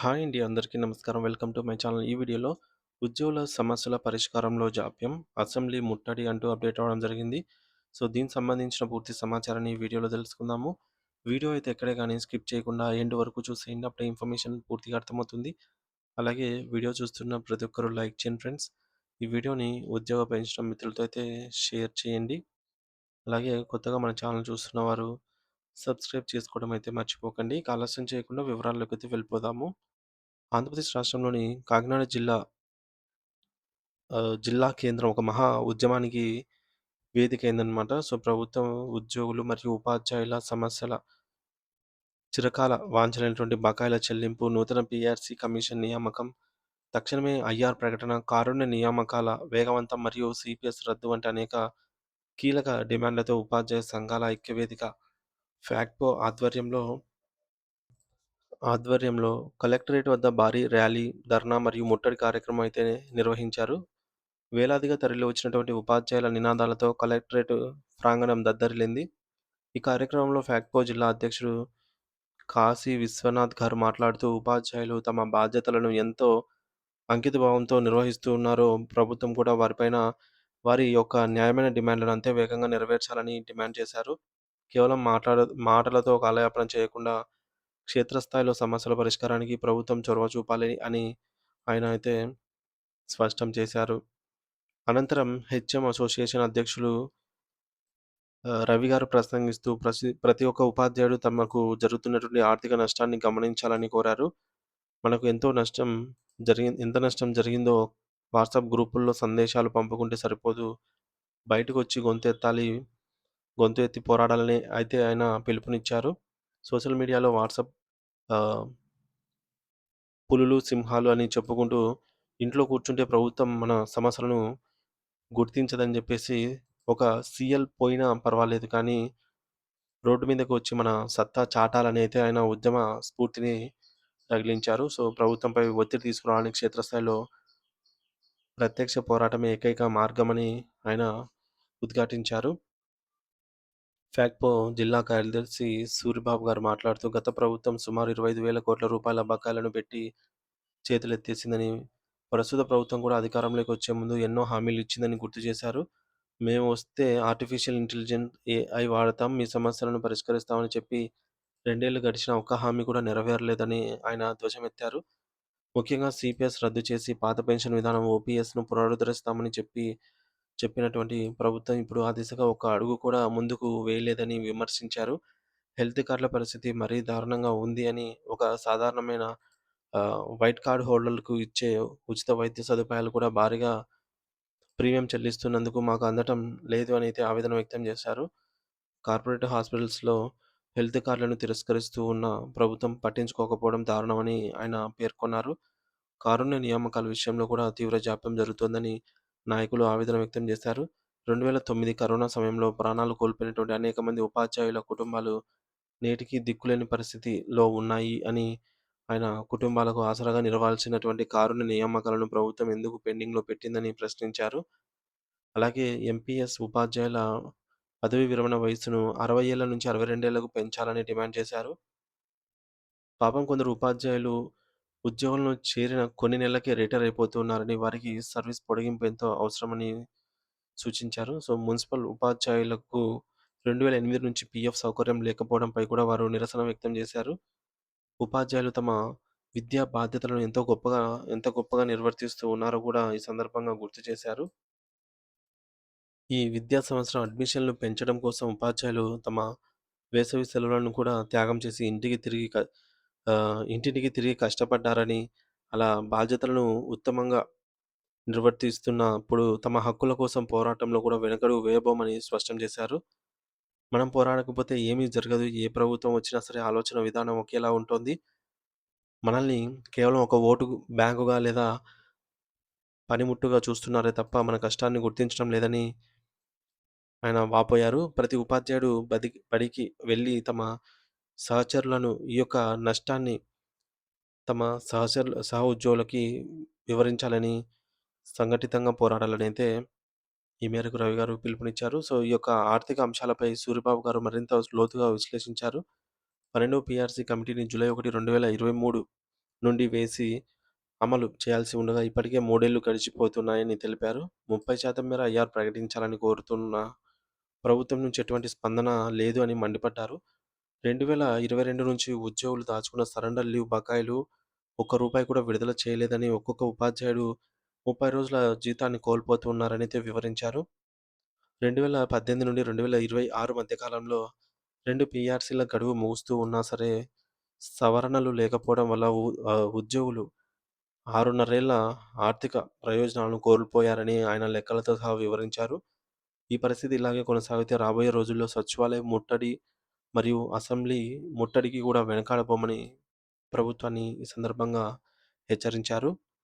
Hi అండి. అందరికీ నమస్కారం. Welcome to my channel. ఈ వీడియోలో ఉద్యోగుల సమస్యల పరిష్కారంలో జాప్యం, అసెంబ్లీ ముట్టడి అంటూ అప్డేట్ అవ్వడం జరిగింది. సో, దీనికి సంబంధించిన పూర్తి సమాచారాన్ని ఈ వీడియోలో తెలుసుకుందాము. వీడియో అయితే ఎక్కడే గాని స్కిప్ చేయకుండా ఎండ్ వరకు చూసేయండి. అప్పుడే ఇన్ఫర్మేషన్ పూర్తిగా అర్థమవుతుంది. అలాగే వీడియో చూస్తున్న ప్రతి ఒక్కరు లైక్ చేయండి ఫ్రెండ్స్. ఈ వీడియోని ఉద్యోగ పెంచడం మిత్రులతో అయితే షేర్ చేయండి. అలాగే కొత్తగా మన ఛానల్ చూస్తున్న వారు సబ్స్క్రైబ్ చేసుకోవడం అయితే మర్చిపోకండి. ఇక ఆలస్యం చేయకుండా వివరాల్లోకైతే వెళ్ళిపోదాము. ఆంధ్రప్రదేశ్ రాష్ట్రంలోని కాకినాడ జిల్లా కేంద్రం ఒక మహా ఉద్యమానికి వేదిక అయిందనమాట. సో, ప్రభుత్వం, ఉద్యోగులు మరియు ఉపాధ్యాయుల సమస్యల చిరకాల వాంఛనైనటువంటి బకాయిల చెల్లింపు, నూతన పీఆర్సీ కమిషన్ నియామకం, తక్షణమే ఐఆర్ ప్రకటన, కారుణ్య నియామకాల వేగవంతం మరియు సిపిఎస్ రద్దు వంటి అనేక కీలక డిమాండ్లతో ఉపాధ్యాయ సంఘాల ఐక్యవేదిక ఫ్యాక్ట్‌పో ఆధ్వర్యంలో కలెక్టరేట్ వద్ద భారీ ర్యాలీ, ధర్నా మరియు ముట్టడి కార్యక్రమం అయితే నిర్వహించారు. వేలాదిగా తరలివచ్చినటువంటి ఉపాధ్యాయుల నినాదాలతో కలెక్టరేట్ ప్రాంగణం దద్దరిల్లింది. ఈ కార్యక్రమంలో ఫ్యాక్ట్‌కో జిల్లా అధ్యక్షుడు కాశీ విశ్వనాథ్ గారు మాట్లాడుతూ, ఉపాధ్యాయులు తమ బాధ్యతలను ఎంతో అంకితభావంతో నిర్వహిస్తూ ఉన్నారో, ప్రభుత్వం కూడా వారిపైన వారి యొక్క న్యాయమైన డిమాండ్లను అంతే వేగంగా నెరవేర్చాలని డిమాండ్ చేశారు. కేవలం మాటలతో కాలయాపన చేయకుండా క్షేత్రస్థాయిలో సమస్యల పరిష్కారానికి ప్రభుత్వం చొరవ చూపాలి అని ఆయన అయితే స్పష్టం చేశారు. అనంతరం హెచ్ఎం అసోసియేషన్ అధ్యక్షులు రవి గారు ప్రసంగిస్తూ ప్రతి ఒక్క ఉపాధ్యాయుడు తమకు జరుగుతున్నటువంటి ఆర్థిక నష్టాన్ని గమనించాలని కోరారు. మనకు ఎంత నష్టం జరిగిందో వాట్సాప్ గ్రూపుల్లో సందేశాలు పంపుకుంటే సరిపోదు. బయటకొచ్చి గొంతు ఎత్తి పోరాడాలని అయితే ఆయన పిలుపునిచ్చారు. సోషల్ మీడియాలో వాట్సాప్ ఆహ్, పులులు, సింహాలు అని చెప్పుకుంటూ ఇంట్లో కూర్చుంటే ప్రభుత్వం మన సమస్యలను గుర్తించదని జెప్పేసి ఒక సీఎల్ పోయినా పర్వాలేదు కానీ రోడ్డు మీదకి వచ్చి మన సత్తా చాటాలని అయితే ఆయన ఉద్యమ స్ఫూర్తిని రగిలించారు. సో, ప్రభుత్వంపై ఒత్తిడి తీసుకురావడానికి క్షేత్రస్థాయిలో ప్రత్యక్ష పోరాటమే ఏకైక మార్గమని ఆయన ఉద్ఘాటించారు. ఫ్యాక్ట్‌పో జిల్లా కార్యదర్శి సూరిబాబు గారు మాట్లాడుతూ, గత ప్రభుత్వం సుమారు 25,000 కోట్ల రూపాయల బకాయిలను పెట్టి చేతులెత్తేసిందని, ప్రస్తుత ప్రభుత్వం కూడా అధికారంలోకి వచ్చే ముందు ఎన్నో హామీలు ఇచ్చిందని గుర్తు చేశారు. మేము వస్తే ఆర్టిఫిషియల్ ఇంటెలిజెన్స్ ఏఐ వాడతాం, మీ సమస్యలను పరిష్కరిస్తామని చెప్పి 2 ఏళ్లు గడిచినా ఒక్క హామీ కూడా నెరవేరలేదని ఆయన ధ్వజమెత్తారు. ముఖ్యంగా సీపీఎస్ రద్దు చేసి పాత పెన్షన్ విధానం ఓపీఎస్‌ను పునరుద్ధరిస్తామని చెప్పినటువంటి ప్రభుత్వం ఇప్పుడు ఆ దిశగా ఒక అడుగు కూడా ముందుకు వేయలేదని విమర్శించారు. హెల్త్ కార్డ్‌ల పరిస్థితి మరీ దారుణంగా ఉంది అని, ఒక సాధారణమైన వైట్ కార్డ్ హోల్డర్‌లకు ఇచ్చే ఉచిత వైద్య సదుపాయాలు కూడా భారీగా ప్రీమియం చెల్లిస్తున్నందుకు మాకు అందటం లేదు అని అయితే ఆవేదన వ్యక్తం చేశారు. కార్పొరేట్ హాస్పిటల్స్‌లో హెల్త్ కార్డులను తిరస్కరిస్తూ ఉన్న ప్రభుత్వం పట్టించుకోకపోవడం దారుణమని ఆయన పేర్కొన్నారు. కారుణ్య నియామకాల విషయంలో కూడా తీవ్ర జాప్యం జరుగుతోందని నాయకులు ఆవేదన వ్యక్తం చేశారు. 2009 కరోనా సమయంలో ప్రాణాలు కోల్పోయినటువంటి అనేక మంది ఉపాధ్యాయుల కుటుంబాలు నేటికి దిక్కులేని పరిస్థితిలో ఉన్నాయి అని, ఆయన కుటుంబాలకు ఆసరాగా నిలవాల్సినటువంటి కారుణ్య నియామకాలను ప్రభుత్వం ఎందుకు పెండింగ్‌లో పెట్టిందని ప్రశ్నించారు. అలాగే ఎంపీఎస్ ఉపాధ్యాయుల పదవీ విరమణ వయస్సును 60 ఏళ్ల నుంచి 62 ఏళ్లకు పెంచాలని డిమాండ్ చేశారు. పాపం కొందరు ఉపాధ్యాయులు ఉద్యోగంలో చేరిన కొన్ని నెలలకే రిటైర్ అయిపోతున్నారని, వారికి సర్వీస్ పొడిగింపు ఎంతో అవసరమని సూచించారు. సో, మున్సిపల్ ఉపాధ్యాయులకు 2008 నుంచి పీఎఫ్ సౌకర్యం లేకపోవడంపై కూడా వారు నిరసన వ్యక్తం చేశారు. ఉపాధ్యాయులు తమ విద్యా బాధ్యతలను ఎంత గొప్పగా నిర్వర్తిస్తూ ఉన్నారో కూడా ఈ సందర్భంగా గుర్తు చేశారు. ఈ విద్యా సంవత్సరం అడ్మిషన్‌లు పెంచడం కోసం ఉపాధ్యాయులు తమ వేసవి సెలవులను కూడా త్యాగం చేసి ఇంటింటికి తిరిగి కష్టపడ్డారని, అలా బాధ్యతలను ఉత్తమంగా నిర్వర్తిస్తున్నప్పుడు తమ హక్కుల కోసం పోరాటంలో కూడా వెనకడుగు వేయబోమని స్పష్టం చేశారు. మనం పోరాడకపోతే ఏమీ జరగదు. ఏ ప్రభుత్వం వచ్చినా సరే ఆలోచన విధానం ఒకేలా ఉంటుంది. మనల్ని కేవలం ఒక ఓటు బ్యాంకుగా లేదా పనిముట్టుగా చూస్తున్నారే తప్ప మన కష్టాన్ని గుర్తించడం లేదని ఆయన వాపోయారు. ప్రతి ఉపాధ్యాయుడు బడికి వెళ్లి తమ సహచరులను ఈ యొక్క నష్టాన్ని తమ సహోద్యోగులకి వివరించాలని, సంఘటితంగా పోరాడాలని అయితే ఈ మేరకు రవి గారు పిలుపునిచ్చారు. సో, ఈ యొక్క ఆర్థిక అంశాలపై సూరిబాబు గారు మరింత లోతుగా విశ్లేషించారు. 12వ పీఆర్సీ కమిటీని జూలై 1, 2023 నుండి వేసి అమలు చేయాల్సి ఉండగా ఇప్పటికే 3 ఏళ్లు గడిచిపోతున్నాయని తెలిపారు. 30% మేర ఐఆర్ ప్రకటించాలని కోరుతున్న ప్రభుత్వం నుంచి ఎటువంటి స్పందన లేదు అని మండిపడ్డారు. 2022 నుంచి ఉద్యోగులు దాచుకున్న సరెండర్ లీవ్ బకాయిలు ఒక్క రూపాయి కూడా విడుదల చేయలేదని, ఒక్కొక్క ఉపాధ్యాయుడు 30 రోజుల జీతాన్ని కోల్పోతున్నారనైతే వివరించారు. 2018 నుండి 2026 మధ్య కాలంలో 2 పీఆర్సీల గడువు ముగుస్తూ ఉన్నా సరే, సవరణలు లేకపోవడం వల్ల ఉద్యోగులు 6.5 ఏళ్ల ఆర్థిక ప్రయోజనాలను కోల్పోయారని ఆయన లెక్కలతో సహా వివరించారు. ఈ పరిస్థితి ఇలాగే కొనసాగితే రాబోయే రోజుల్లో సచివాలయం ముట్టడి మరియు అసెంబ్లీ ముట్టడికి కూడా వెనకాడబోమని ప్రభుత్వాన్ని ఈ సందర్భంగా హెచ్చరించారు.